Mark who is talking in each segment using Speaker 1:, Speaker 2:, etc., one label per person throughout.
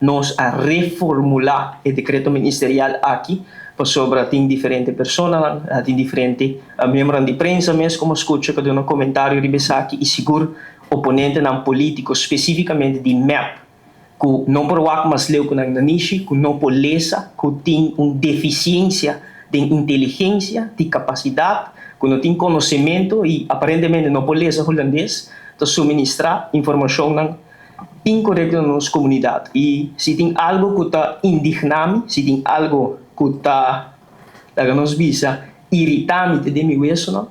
Speaker 1: nós a reformular o decreto ministerial aqui sobre tem diferente pessoas, tem diferente membros de prensa mesmo, como escuta que um comentário de aqui e seguro oponente não político especificamente de MEP que não provoca mais leu que na niche, que não poleza, que tem uma deficiência de inteligência, de capacidade, que não tem conhecimento e aparentemente não poleza holandês, de suministrar informação não incorreta na nossa comunidade. E se tem algo que está indignando, se tem algo que está nos visa irritante de mim isso, não?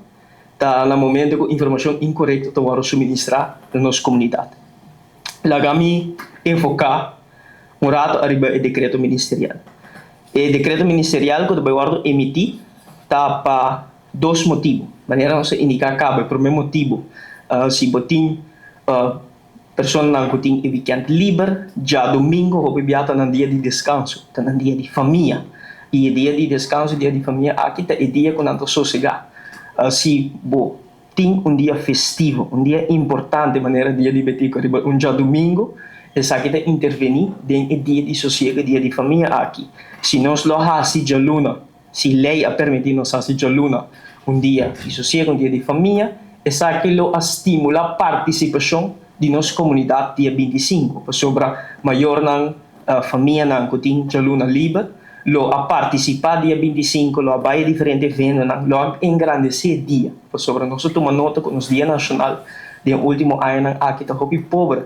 Speaker 1: Está no momento que informação incorreta está suministrar na nossa comunidade. Lagami enfocar um rato arriba o decreto ministerial. O decreto ministerial que o governo emitir está para dois motivos. Maneira não se indicar cabe. O primeiro motivo, se botin pessoa que tem o weekend livre, já domingo ou bebiata no dia de descanso, está no dia de família. E o dia de descanso, dia de família, aqui está o dia que nós sossegar. Se tem um dia festivo, um dia importante, de maneira dia de betico, um dia domingo, essa que está intervenir dentro do dia de sossego, dia de família aqui. Se nós lo hasi de luna, se lei a permitir nós hasi de luna, um dia de sossego, um dia de família, essa que lo estimula a participação de nossa comunidade dia 25, sobre maior na família na que tem de luna livre, lo a participar dia 25, lo a vai diferente evento, lo a engrandecer dia, sobre nós tomar nota com os dia nacional de último ano aqui está hopi pobre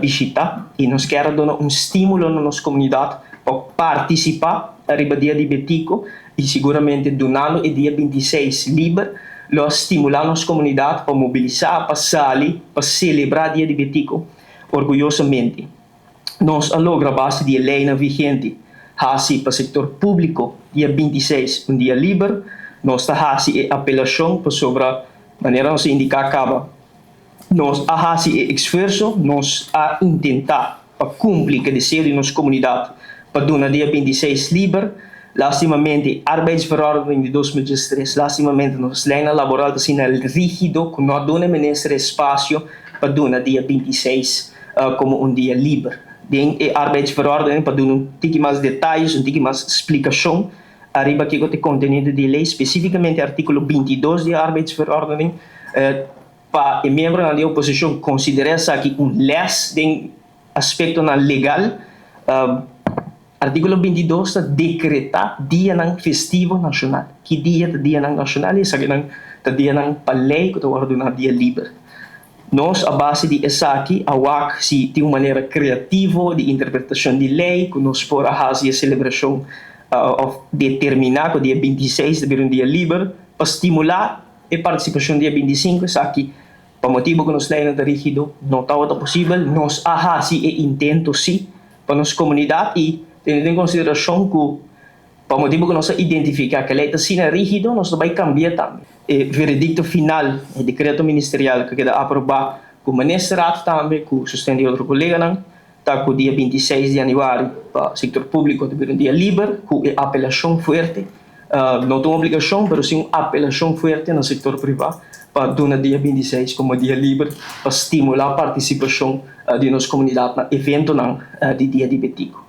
Speaker 1: visitar e nos quer dar um estímulo na nossa comunidade para participar arriba dia de betico e seguramente donando o dia 26 livre lo estimular a nossa comunidade para mobilizar, para sair, para celebrar dia de betico orgulhosamente. Nós logra base de lei na vigente hasi para o setor público dia 26 um dia livre, nós hasi apelação para sobre a maneira não se indicar acaba. Nós hasi esforço, nós a tentar para cumprir o desejo de nossa comunidade para dar dia 26 livre. Lastimamente, arbeidsverordening de 2003, lastimamente, nossa lei laboral está rígido, que não dá ministro espaço para dar dia 26 como um dia livre. Den arbeidsverordening para dar um pouco mais detalhes, um pouco mais explicação, arriba aqui com o conteúdo de lei, especificamente artigo 22 da arbeidsverordening, para o membro da oposição considerar aqui les de aspecto legal, artigo 22 está decretar dia festivo nacional. Que dia é dia nacional? Isso aqui é dia para lei que está ordenado dia livre. Nós, a base de essa aqui, a WAC, se tem uma maneira criativa de interpretação de lei, que nós podemos fazer a celebração determinar que o dia 26 deve ser um dia livre, para estimular a participação dia 25, isso aqui, para motivo que nós lei não está rígido, não está possível, nós fazemos o intento, sim, para nossa comunidade e tendo em consideração que, para motivo que nós identificar que a lei está rígido, nós vai cambiar também. O veredicto final, o decreto ministerial que queda aprovado com o ministrado também, com o sustento de outro colega, está com o dia 26 de janeiro para o setor público, de um dia livre, com a apelação forte, não tem obrigação, mas sim apelação forte no setor privado, para dar dia 26 como dia livre, para estimular a participação de nossa comunidade no evento de dia de betico.